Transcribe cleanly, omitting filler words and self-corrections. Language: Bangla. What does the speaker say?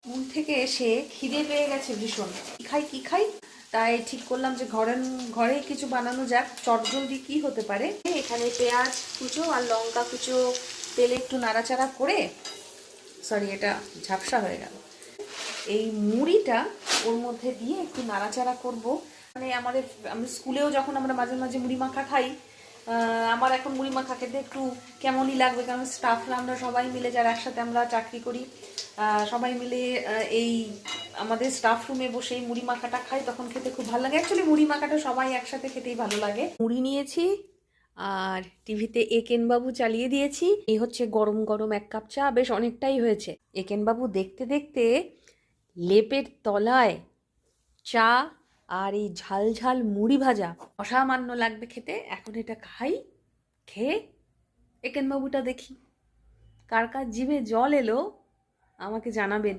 স্কুল থেকে এসে খিদে পেয়ে গেছে ভীষণ, কি খাই তাই ঠিক করলাম যে ঘরে কিছু বানানো যাক। চটজলদি কি হতে পারে। এখানে পেঁয়াজ কুচো আর লঙ্কা কুচো তেলে একটু নাড়াচাড়া করে, সরি এটা ঝাপসা হয়ে গেল, এই মুড়িটা ওর মধ্যে দিয়ে একটু নাড়াচাড়া করব। মানে আমি স্কুলেও যখন আমরা মাঝে মাঝে মুড়ি মাখা খাই, আমার এখন মুড়ি মাখা খেতে একটু কেমনই লাগবে, কারণ স্টাফরা আমরা সবাই মিলে যারা একসাথে আমরা চাকরি করি, সবাই মিলে এই আমাদের স্টাফ রুমে বসে এই মুড়ি মাখাটা খাই, তখন খেতে খুব ভালো লাগে। অ্যাকচুয়ালি মুড়ি মাখাটা সবাই একসাথে খেতেই ভালো লাগে। মুড়ি নিয়েছি আর টিভিতে একেন বাবু চালিয়ে দিয়েছি। এই হচ্ছে গরম গরম 1 কাপ চা, বেশ অনেকটাই হয়েছে। একেন বাবু দেখতে দেখতে লেপের তলায় চা আর এই ঝাল ঝাল মুড়ি ভাজা অসামান্য লাগবে খেতে। এখন এটা খাই, খেয়ে একেন বাবুটা দেখি। কার কার জিভে জল এলো আমাকে জানাবেন।